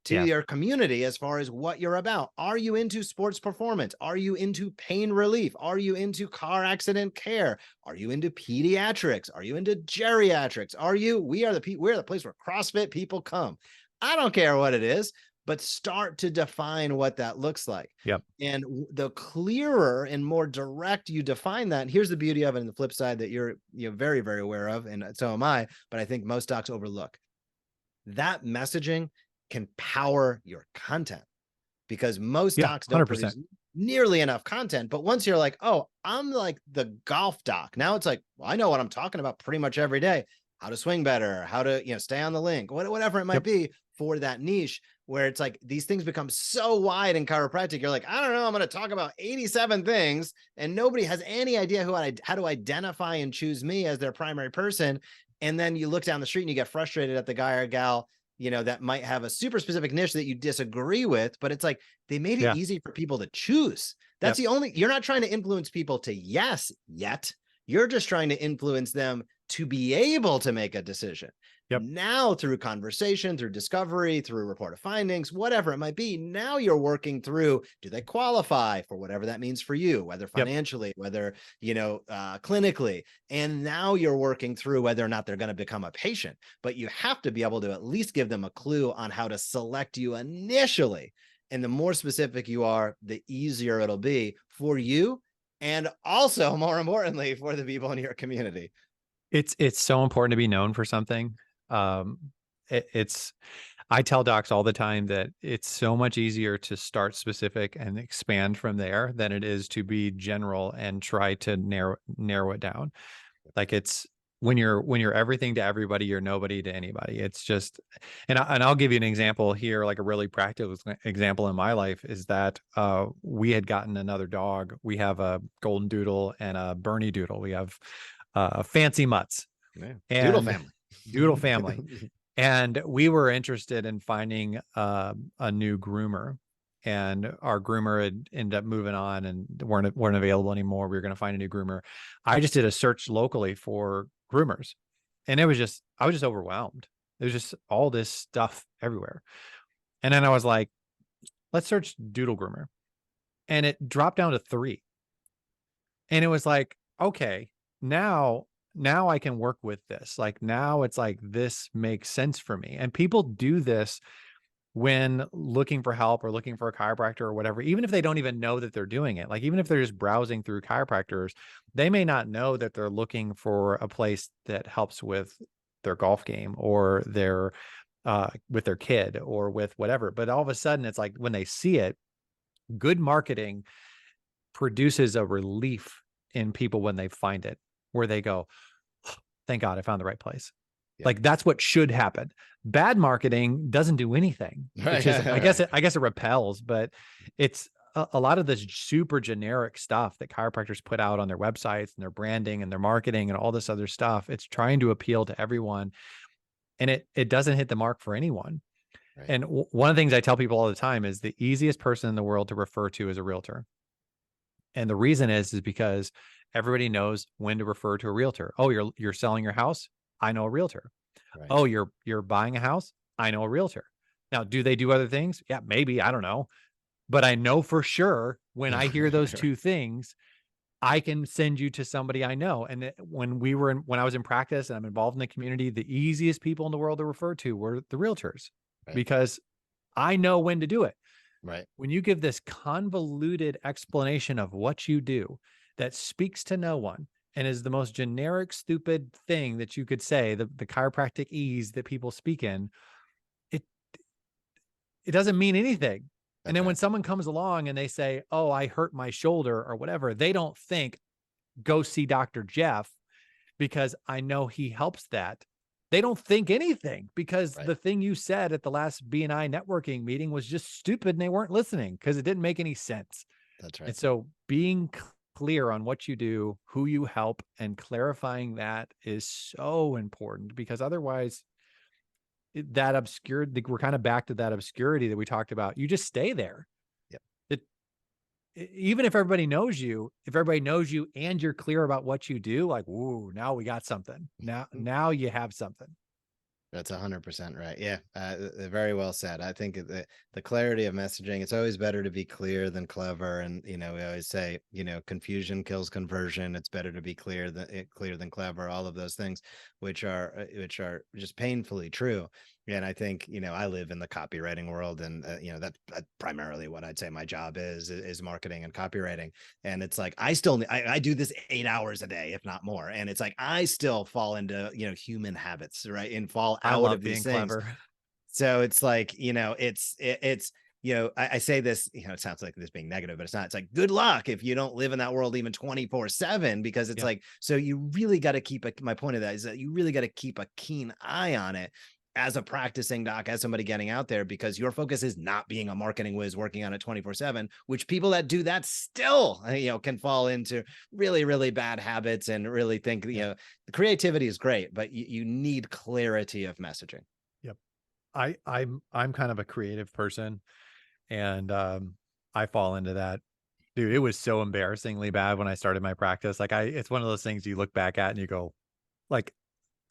to your community as far as what you're about. Are you into sports performance? Are you into pain relief? Are you into car accident care? Are you into pediatrics? Are you into geriatrics? We're the place where CrossFit people come. I don't care what it is, but start to define what that looks like. Yep. And the clearer and more direct you define that, here's the beauty of it, and the flip side that you're very, very aware of, and so am I, but I think most docs overlook. That messaging can power your content, because most docs don't 100%. nearly enough content. But once you're like, oh, I'm like the golf doc, now it's like, well, I know what I'm talking about pretty much every day. How to swing better, how to, stay on the link, whatever it might Yep. be for that niche, where it's like these things become so wide in chiropractic. You're like, I don't know, I'm going to talk about 87 things and nobody has any idea how to identify and choose me as their primary person. And then you look down the street and you get frustrated at the guy or gal, that might have a super specific niche that you disagree with, but it's like they made it Yeah. easy for people to choose. That's Yep. you're not trying to influence people to yes yet. You're just trying to influence them to be able to make a decision. Yep. Now, through conversation, through discovery, through report of findings, whatever it might be, now you're working through, do they qualify for whatever that means for you, whether Yep. financially, whether, clinically. And now you're working through whether or not they're going to become a patient. But you have to be able to at least give them a clue on how to select you initially. And the more specific you are, the easier it'll be for you. And also, more importantly, for the people in your community. It's so important to be known for something. I tell docs all the time that it's so much easier to start specific and expand from there than it is to be general and try to narrow it down. Like it's when you're everything to everybody, you're nobody to anybody. It's just, and I'll give you an example here, like a really practical example in my life is that we had gotten another dog. We have a golden doodle and a Bernie doodle. We have fancy mutts. Yeah. And Doodle family. Doodle family. And we were interested in finding a new groomer, and our groomer had ended up moving on and weren't available anymore. We were going to find a new groomer. I just did a search locally for groomers, and I was just overwhelmed. There's just all this stuff everywhere. And then I was like, let's search doodle groomer. And it dropped down to 3. And it was like, okay, now I can work with this. Like now it's like, this makes sense for me. And people do this when looking for help or looking for a chiropractor or whatever, even if they don't even know that they're doing it. Like even if they're just browsing through chiropractors, they may not know that they're looking for a place that helps with their golf game or their with their kid or with whatever. But all of a sudden it's like when they see it, good marketing produces a relief in people when they find it, where they go, oh, thank God I found the right place. Yeah. Like that's what should happen. Bad marketing doesn't do anything. It's just, I guess it repels, but it's a lot of this super generic stuff that chiropractors put out on their websites and their branding and their marketing and all this other stuff. It's trying to appeal to everyone, and it doesn't hit the mark for anyone. Right. And one of the things I tell people all the time is the easiest person in the world to refer to is a realtor. And the reason is because everybody knows when to refer to a realtor. Oh, you're selling your house? I know a realtor. Right. Oh, you're buying a house? I know a realtor. Now, do they do other things? Yeah, maybe, I don't know. But I know for sure when I hear those two things, I can send you to somebody I know. And when I was in practice and I'm involved in the community, the easiest people in the world to refer to were the realtors, right, because I know when to do it. Right. When you give this convoluted explanation of what you do that speaks to no one and is the most generic, stupid thing that you could say, the chiropractic ease that people speak in, it doesn't mean anything. And then when someone comes along and they say, oh, I hurt my shoulder or whatever, they don't think, go see Dr. Jeff because I know he helps that. They don't think anything because the thing you said at the last BNI networking meeting was just stupid and they weren't listening because it didn't make any sense. That's right. And so being clear on what you do, who you help, and clarifying that is so important, because otherwise that obscured, we're kind of back to that obscurity that we talked about. You just stay there. Yep. Even if everybody knows you, and you're clear about what you do, like, ooh, now we got something. Now you have something. That's 100% right. Yeah. Very well said. I think the clarity of messaging, it's always better to be clear than clever. And, we always say, confusion kills conversion. It's better to be clear than clever, all of those things, which are just painfully true. And I think, I live in the copywriting world, and, that's primarily what I'd say my job is marketing and copywriting. And it's like, I do this 8 hours a day, if not more. And it's like, I still fall into, human habits, right? And fall out of these things. Clever. So it's like, it's I say this, it sounds like this being negative, but it's not. It's like, good luck if you don't live in that world even 24/7, because it's Yeah. like, so you really got to keep my point of that is that you really got to keep a keen eye on it as a practicing doc, as somebody getting out there, because your focus is not being a marketing whiz working on it 24/7, which people that do that still, can fall into really, really bad habits and really think, Yeah. the creativity is great, but you need clarity of messaging. Yep. I'm kind of a creative person, and I fall into that. Dude, it was so embarrassingly bad when I started my practice. Like it's one of those things you look back at and you go, like,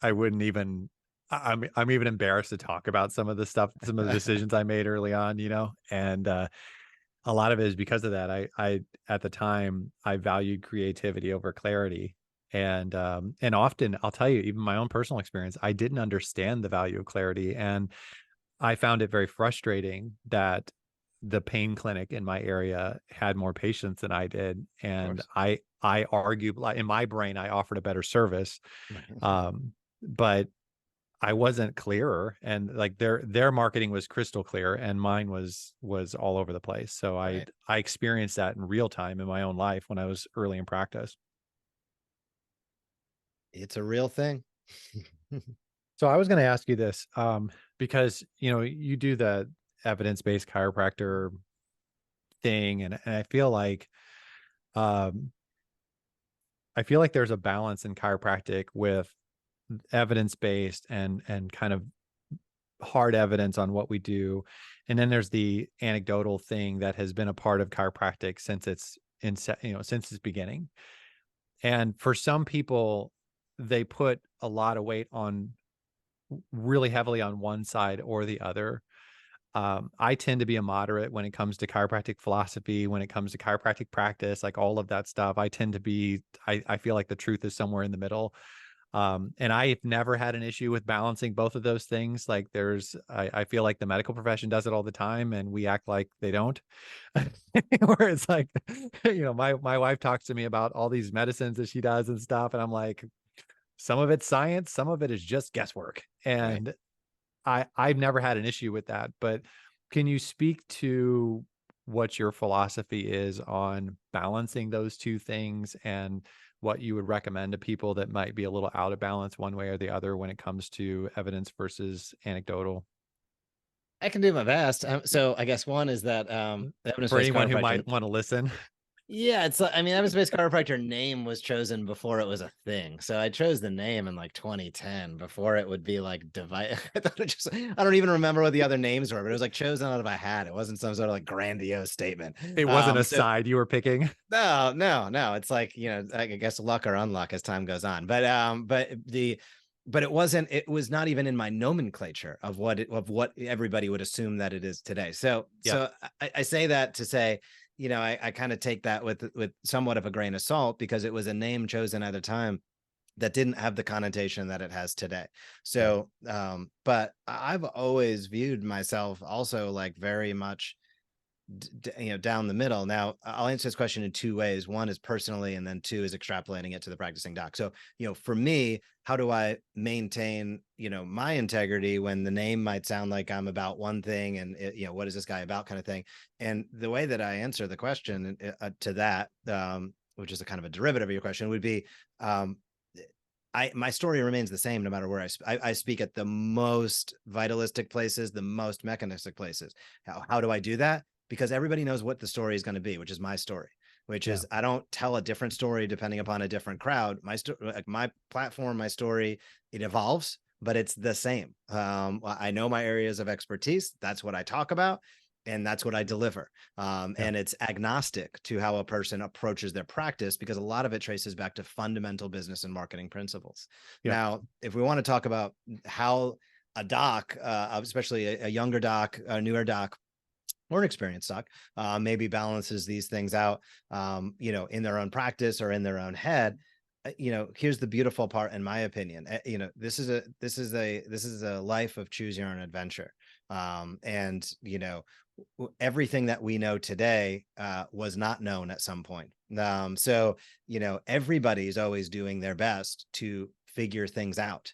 I wouldn't even I'm even embarrassed to talk about some of the stuff, some of the decisions I made early on, and a lot of it is because of that. I at the time I valued creativity over clarity. And often I'll tell you, even my own personal experience, I didn't understand the value of clarity. And I found it very frustrating that the pain clinic in my area had more patients than I did. Of And course. I argued, like, in my brain, I offered a better service. But I wasn't clearer, and like their marketing was crystal clear and mine was all over the place. So Right. I experienced that in real time in my own life when I was early in practice. It's a real thing. So I was going to ask you this, because you do the evidence-based chiropractor thing, and um, I feel like there's a balance in chiropractic with evidence-based and kind of hard evidence on what we do. And then there's the anecdotal thing that has been a part of chiropractic since since its beginning. And for some people, they put a lot of weight on really heavily on one side or the other. I tend to be a moderate when it comes to chiropractic philosophy, when it comes to chiropractic practice, like all of that stuff. I feel like the truth is somewhere in the middle. And I've never had an issue with balancing both of those things. Like I feel like the medical profession does it all the time and we act like they don't. Where it's like, my wife talks to me about all these medicines that she does and stuff. And I'm like, some of it's science, some of it is just guesswork. Right. And I've never had an issue with that. But can you speak to what your philosophy is on balancing those two things and what you would recommend to people that might be a little out of balance one way or the other when it comes to evidence versus anecdotal? I can do my best. So I guess one is that For evidence-based anyone who chiropractor. might want to listen. Yeah, it's like, I mean, evidence-based chiropractor name was chosen before it was a thing. So I chose the name in like 2010 before it would be like divide. I don't even remember what the other names were, but it was like chosen out of a hat. It wasn't some sort of like grandiose statement. It wasn't a So side you were picking. no, no, no. It's like, I guess luck or unluck as time goes on. But it was not even in my nomenclature of what everybody would assume that it is today. So Yep. I say that to say, I kind of take that with somewhat of a grain of salt, because it was a name chosen at a time that didn't have the connotation that it has today. Yeah. So but I've always viewed myself also like very much down the middle. Now I'll answer this question in two ways. One is personally, and then two is extrapolating it to the practicing doc. So for me, how do I maintain my integrity when the name might sound like I'm about one thing, and what is this guy about, kind of thing. And the way that I answer the question to that, which is a kind of a derivative of your question, would be, my story remains the same no matter where I speak at the most vitalistic places, the most mechanistic places. How do I do that? Because everybody knows what the story is going to be, which is my story, which Yeah. is, I don't tell a different story depending upon a different crowd. Like my platform, my story, it evolves, but it's the same. I know my areas of expertise. That's what I talk about, and that's what I deliver. Yeah. And it's agnostic to how a person approaches their practice, because a lot of it traces back to fundamental business and marketing principles. Yep. Now, if we want to talk about how a doc, especially a younger doc, a newer doc, or an experienced doc, maybe balances these things out, in their own practice or in their own head. Here's the beautiful part, in my opinion. This is a life of choose your own adventure. And everything that we know today was not known at some point. So everybody's always doing their best to figure things out.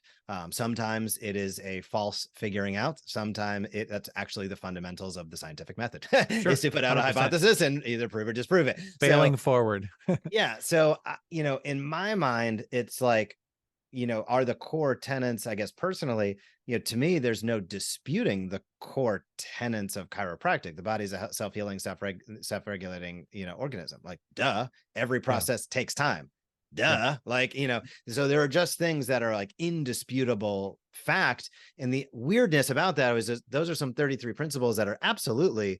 Sometimes it is a false figuring out. Sometimes that's actually the fundamentals of the scientific method Sure. is to put out a 100%. hypothesis and either prove or disprove it. Failing forward. Yeah. So, in my mind, it's like, are the core tenets, I guess, personally, to me, there's no disputing the core tenets of chiropractic. The body's a self-healing, self-regulating, organism. Like, duh, every process takes time. Duh. Like, so there are just things that are like indisputable fact. And the weirdness about that was those are some 33 principles that are absolutely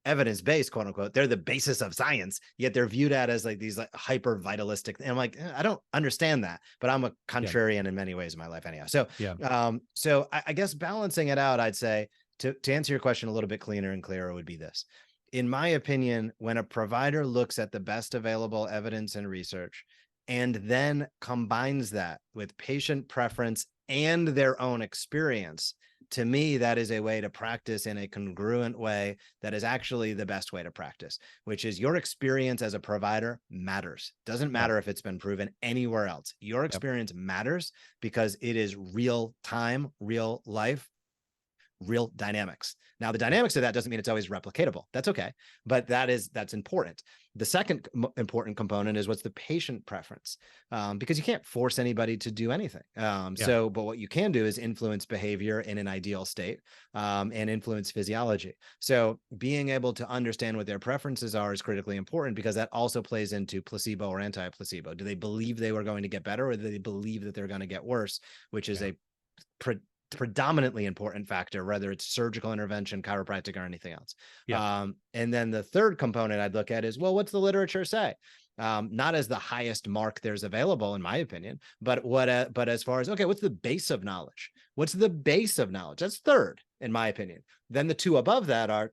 evidence-based, quote unquote. They're the basis of science, yet they're viewed at as like these like hyper vitalistic. And I'm like, I don't understand that, but I'm a contrarian in many ways in my life anyhow. So, so I guess balancing it out, I'd say to answer your question a little bit cleaner and clearer would be this. In my opinion, when a provider looks at the best available evidence and research, and then combines that with patient preference and their own experience, to me, that is a way to practice in a congruent way that is actually the best way to practice, which is your experience as a provider matters. Doesn't matter if it's been proven anywhere else. Your experience matters because it is real time, real life, real dynamics. Now, the dynamics of that doesn't mean it's always replicatable. That's okay. But that's important. The second important component is what's the patient preference, because you can't force anybody to do anything. But what you can do is influence behavior in an ideal state, and influence physiology. So being able to understand what their preferences are is critically important, because that also plays into placebo or anti-placebo. Do they believe they were going to get better, or do they believe that they're going to get worse, which is a predominantly important factor, whether it's surgical intervention, chiropractic, or anything else. And then the third component I'd look at is, well, what's the literature say? Not as the highest mark there's available, in my opinion, but as far as, okay, what's the base of knowledge? What's the base of knowledge? That's third, in my opinion. Then the two above that are,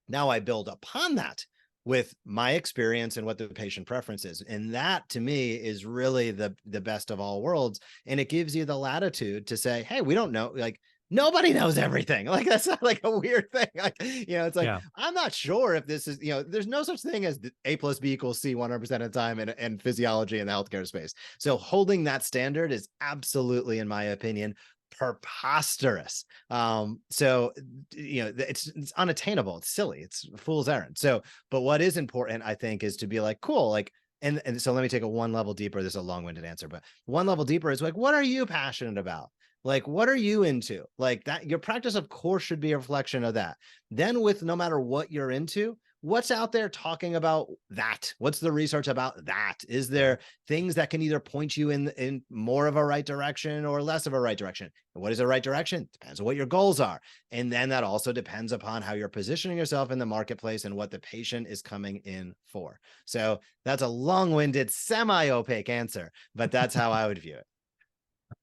now I build upon that with my experience and what the patient preference is. And that, to me, is really the best of all worlds. And it gives you the latitude to say, hey, we don't know, like, nobody knows everything. Like, that's not like a weird thing. Like, it's like, I'm not sure if this is, there's no such thing as A plus B equals C 100% of the time in physiology in the healthcare space. So holding that standard is absolutely, in my opinion, preposterous. So it's unattainable. It's silly. It's a fool's errand. So, but what is important, I think, is to be like, cool, like, and so let me take it one level deeper. This is a long-winded answer, but one level deeper is like, what are you passionate about? Like, what are you into? Like, that your practice, of course, should be a reflection of that. Then with no matter what you're into, what's out there talking about that? What's the research about that? Is there things that can either point you in more of a right direction or less of a right direction? And what is the right direction? Depends on what your goals are. And then that also depends upon how you're positioning yourself in the marketplace and what the patient is coming in for. So that's a long-winded, semi-opaque answer, but that's how I would view it.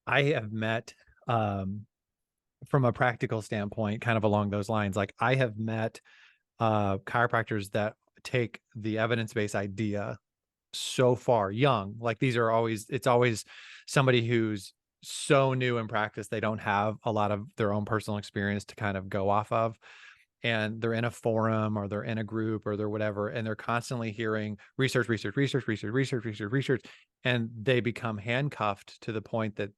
I have met, from a practical standpoint, kind of along those lines, like I have met chiropractors that take the evidence-based idea so far young. Like it's always somebody who's so new in practice, they don't have a lot of their own personal experience to kind of go off of. And they're in a forum or they're in a group or they're whatever, and they're constantly hearing research, and they become handcuffed to the point that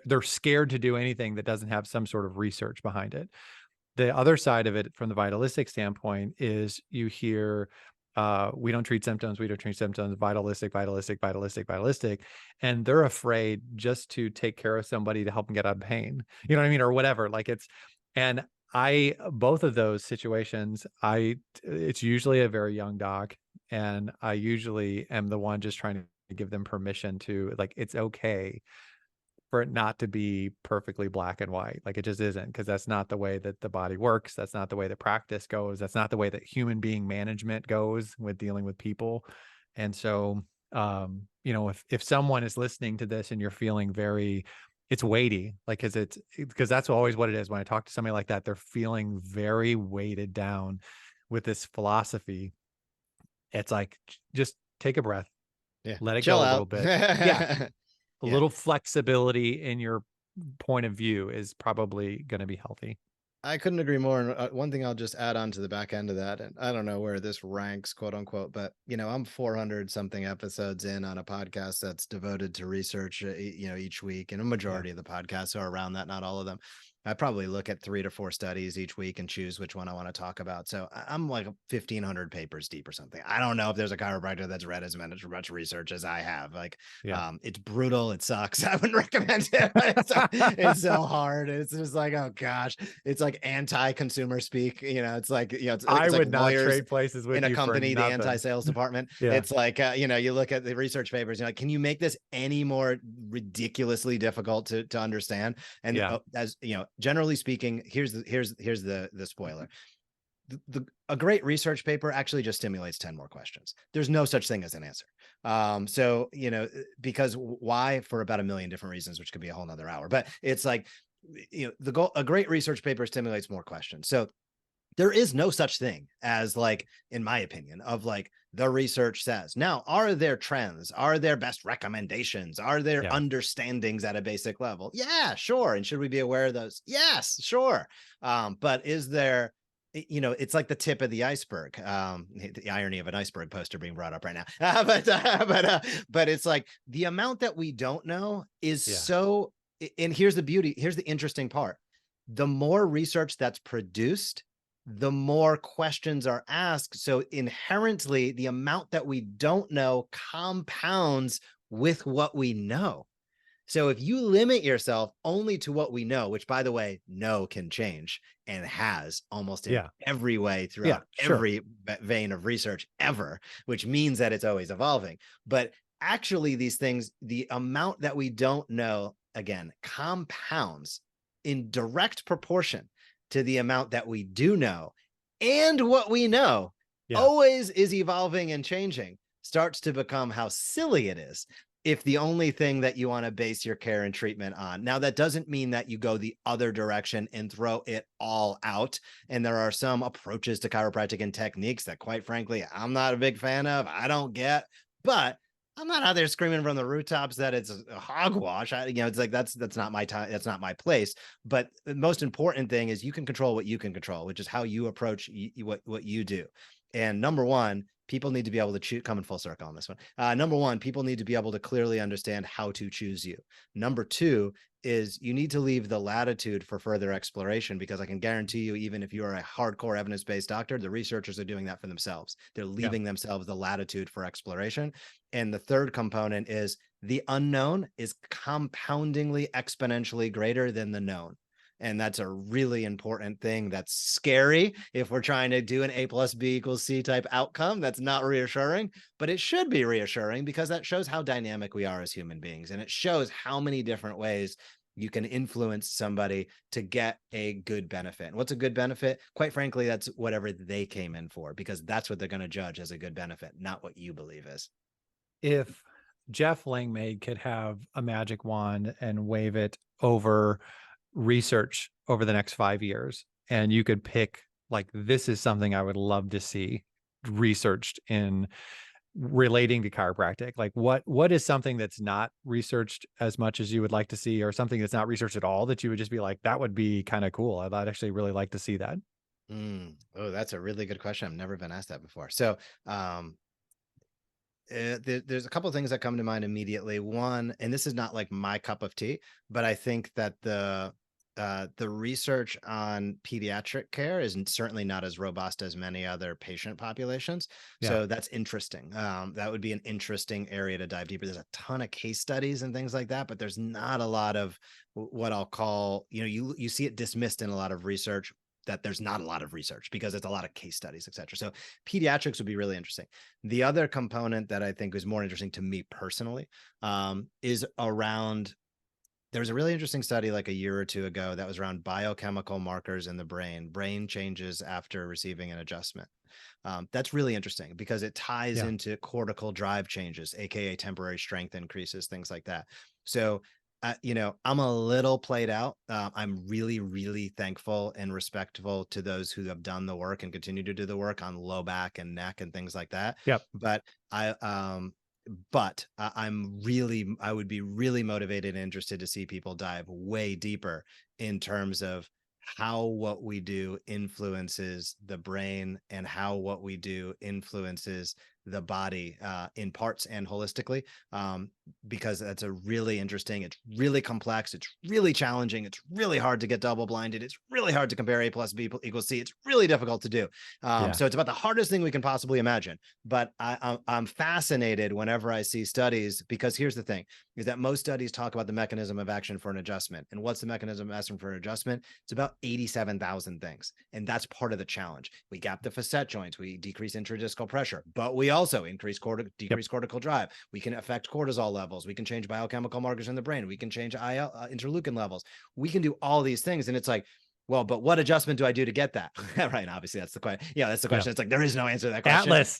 they're scared to do anything that doesn't have some sort of research behind it. The other side of it, from the vitalistic standpoint, is you hear, we don't treat symptoms, vitalistic, and they're afraid just to take care of somebody to help them get out of pain. You know what I mean? Or whatever. And both of those situations, it's usually a very young doc, and I usually am the one just trying to give them permission to, like, it's okay for it not to be perfectly black and white. Like, it just isn't, because that's not the way that the body works. That's not the way that practice goes. That's not the way that human being management goes with dealing with people. And so, if someone is listening to this and you're feeling it's weighty, like, because that's always what it is. When I talk to somebody like that, they're feeling very weighted down with this philosophy. It's like, just take a breath, let it go a little bit. A little flexibility in your point of view is probably going to be healthy. I couldn't agree more. And one thing I'll just add on to the back end of that, and I don't know where this ranks, quote unquote, but I'm 400 something episodes in on a podcast that's devoted to research, each week, and a Yeah. majority of the podcasts are around that, not all of them. I probably look at 3 to 4 studies each week and choose which one I want to talk about. So I'm like 1,500 papers deep or something. I don't know if there's a chiropractor that's read as much research as I have. Like, Yeah. it's brutal. It sucks. I wouldn't recommend it. It's so hard. It's just like, oh gosh, it's like anti-consumer speak. It's like, I it's like would not lawyers trade places with in a you for company, the nothing. anti-sales department. Yeah. It's like, you look at the research papers, you're like, can you make this any more ridiculously difficult to understand? And Yeah. as generally speaking, here's the spoiler. A great research paper actually just stimulates 10 more questions. There's no such thing as an answer. So, because why? For about a million different reasons, which could be a whole nother hour, but it's like, the goal, a great research paper stimulates more questions. So there is no such thing as, like, in my opinion, of like the research says. Now, are there trends? Are there best recommendations? Are there Yeah. understandings at a basic level? Yeah, sure. And should we be aware of those? Yes, sure. But is there, it's like the tip of the iceberg. The irony of an iceberg poster being brought up right now. But it's like the amount that we don't know is Yeah. so. And here's the beauty. Here's the interesting part. The more research that's produced, the more questions are asked. So inherently, the amount that we don't know compounds with what we know. So if you limit yourself only to what we know, which, by the way, know can change and has almost in Yeah. every way Yeah. throughout Sure. every vein of research ever, which means that it's always evolving. But actually, these things, the amount that we don't know, again, compounds in direct proportion to the amount that we do know. And what we know Yeah. always is evolving and changing, starts to become how silly it is if the only thing that you want to base your care and treatment on. Now, that doesn't mean that you go the other direction and throw it all out. And there are some approaches to chiropractic and techniques that, quite frankly, I'm not a big fan of. I don't get, but I'm not out there screaming from the rooftops that it's a hogwash. It's like, that's not my time. That's not my place. But the most important thing is you can control what you can control, which is how you approach what you do. And number one, people need to be able to choose, coming full circle on this one. Number one, people need to be able to clearly understand how to choose you. Number two is you need to leave the latitude for further exploration, because I can guarantee you, even if you are a hardcore evidence-based doctor, the researchers are doing that for themselves. They're Yeah. leaving themselves the latitude for exploration. And the third component is the unknown is compoundingly exponentially greater than the known. And that's a really important thing. That's scary if we're trying to do an A plus B equals C type outcome. That's not reassuring, but it should be reassuring, because that shows how dynamic we are as human beings. And it shows how many different ways you can influence somebody to get a good benefit. And what's a good benefit? Quite frankly, that's whatever they came in for, because that's what they're going to judge as a good benefit, not what you believe is. If Jeff Langmaid could have a magic wand and wave it over research over the next 5 years, and you could pick, like, this is something I would love to see researched in relating to chiropractic, like what is something that's not researched as much as you would like to see, or something that's not researched at all that you would just be like, that would be kind of cool, I'd actually really like to see that. Oh, that's a really good question. I've never been asked that before. So, there's a couple of things that come to mind immediately. One, and this is not like my cup of tea, but I think that the research on pediatric care is certainly not as robust as many other patient populations. Yeah. So that's interesting. That would be an interesting area to dive deeper. There's a ton of case studies and things like that, but there's not a lot of what I'll call, you see it dismissed in a lot of research, that there's not a lot of research because it's a lot of case studies, et cetera. So pediatrics would be really interesting. The other component that I think is more interesting to me personally is around, there was a really interesting study like a year or two ago that was around biochemical markers in the brain changes after receiving an adjustment. That's really interesting because it ties Yeah. into cortical drive changes, AKA temporary strength increases, things like that. So, I'm a little played out. I'm really, really thankful and respectful to those who have done the work and continue to do the work on low back and neck and things like that. Yep. But I would be really motivated and interested to see people dive way deeper in terms of how what we do influences the brain and how what we do influences the body in parts and holistically, because that's a really interesting, it's really complex, it's really challenging, it's really hard to get double blinded, it's really hard to compare A plus B equals C, it's really difficult to do. Yeah. So it's about the hardest thing we can possibly imagine. But I'm fascinated whenever I see studies, because here's the thing, is that most studies talk about the mechanism of action for an adjustment. And what's the mechanism of action for an adjustment? It's about 87,000 things. And that's part of the challenge. We gap the facet joints, we decrease intradiscal pressure, but we also decrease cortical drive. We can affect cortisol levels. We can change biochemical markers in the brain. We can change interleukin levels. We can do all these things. And it's like, well, but what adjustment do I do to get that? Right. And obviously that's the question. Yeah, that's the question. It's like, there is no answer to that question. Atlas.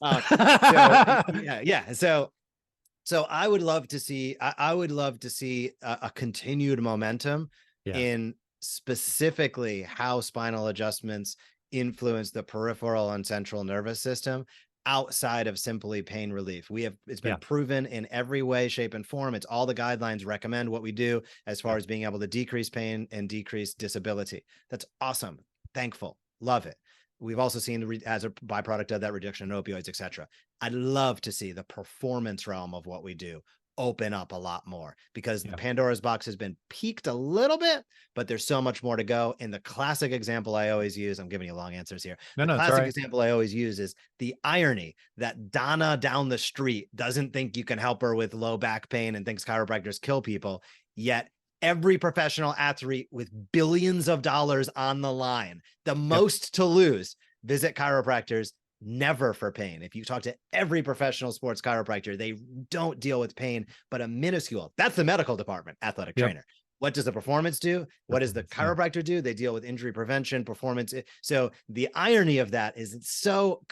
So I would love to see, a continued momentum in specifically how spinal adjustments influence the peripheral and central nervous system outside of simply pain relief. It's been proven in every way, shape, and form. It's all the guidelines recommend what we do as far as being able to decrease pain and decrease disability. That's awesome. Thankful. Love it. We've also seen as a byproduct of that reduction in opioids, et cetera. I'd love to see the performance realm of what we do open up a lot more, because the Pandora's box has been peaked a little bit, but there's so much more to go. And the classic example I always use, I'm giving you long answers here. Classic example I always use is the irony that Donna down the street doesn't think you can help her with low back pain and thinks chiropractors kill people. Yet every professional athlete with billions of dollars on the line, the most to lose, visit chiropractors. Never for pain. If you talk to every professional sports chiropractor, they don't deal with pain, but a minuscule. That's the medical department, athletic trainer. What does the performance do? What does the chiropractor do? They deal with injury prevention, performance. So the irony of that is it's so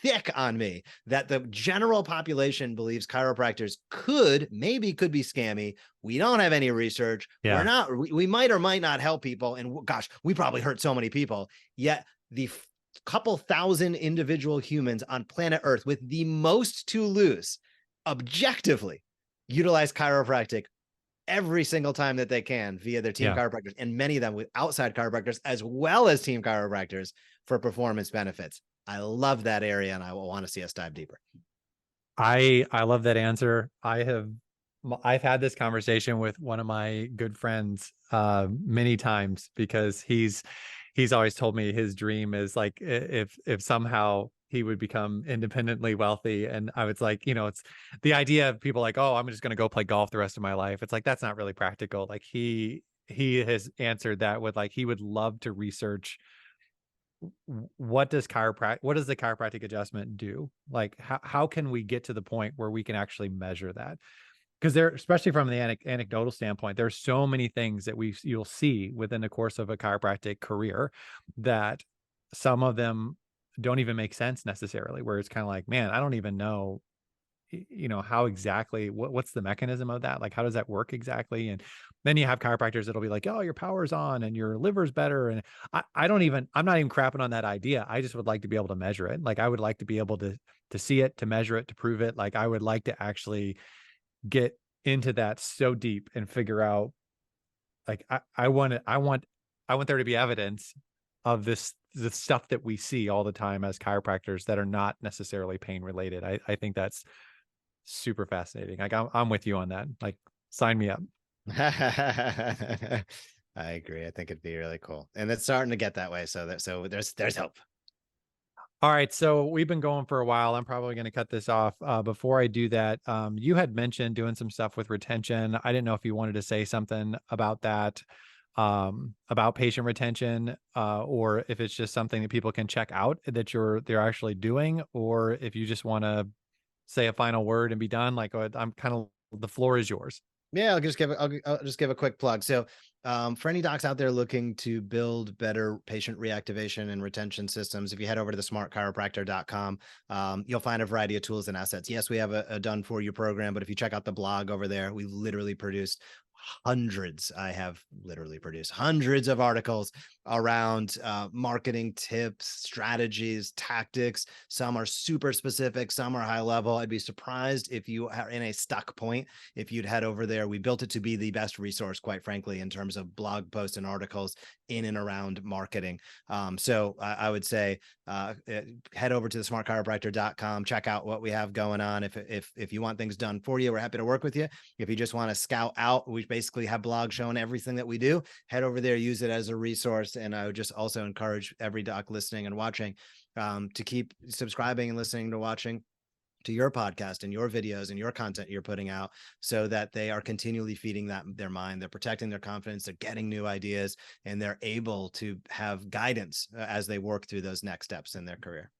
thick on me that the general population believes chiropractors could be scammy. We don't have any research. We might or might not help people. And gosh, we probably hurt so many people. Yet the couple thousand individual humans on planet Earth with the most to lose objectively utilize chiropractic every single time that they can via their team chiropractors, and many of them with outside chiropractors as well as team chiropractors for performance benefits. I love that area, and I will want to see us dive deeper. I love that answer. I've had this conversation with one of my good friends many times, because he's always told me his dream is like, if somehow he would become independently wealthy. And I was like, it's the idea of people like, oh, I'm just going to go play golf the rest of my life. It's like, that's not really practical. Like he has answered that with like, he would love to research what does the chiropractic adjustment do? Like, how can we get to the point where we can actually measure that? Because especially from the anecdotal standpoint, there's so many things that you'll see within the course of a chiropractic career that some of them don't even make sense necessarily, where it's kind of like, man, I don't even know, how exactly, what's the mechanism of that? Like, how does that work exactly? And then you have chiropractors that'll be like, oh, your power's on and your liver's better. And I'm not even crapping on that idea. I just would like to be able to measure it. Like, I would like to be able to see it, to measure it, to prove it. Like, I would like to actually get into that so deep and figure out, like, I want there to be evidence of the stuff that we see all the time as chiropractors that are not necessarily pain related. I think that's super fascinating. Like, I'm with you on that. Like, sign me up. I agree. I think it'd be really cool, and it's starting to get that way. So there's hope. All right. So we've been going for a while. I'm probably going to cut this off. Before I do that, you had mentioned doing some stuff with retention. I didn't know if you wanted to say something about that, about patient retention, or if it's just something that people can check out that they're actually doing, or if you just want to say a final word and be done. Like, the floor is yours. Yeah, I'll just give a quick plug. So for any docs out there looking to build better patient reactivation and retention systems, if you head over to the smartchiropractor.com, you'll find a variety of tools and assets. Yes, we have a done for you program, but if you check out the blog over there, we literally produced I have literally produced hundreds of articles around marketing tips, strategies, tactics. Some are super specific, some are high level. I'd be surprised if you are in a stuck point, if you'd head over there. We built it to be the best resource, quite frankly, in terms of blog posts and articles in and around marketing. So I would say head over to thesmartchiropractor.com, check out what we have going on. If you want things done for you, we're happy to work with you. If you just want to scout out, we basically have blogs showing everything that we do. Head over there, use it as a resource. And I would just also encourage every doc listening and watching to keep subscribing and listening to watching to your podcast and your videos and your content you're putting out, so that they are continually feeding that their mind. They're protecting their confidence, they're getting new ideas, and they're able to have guidance as they work through those next steps in their career.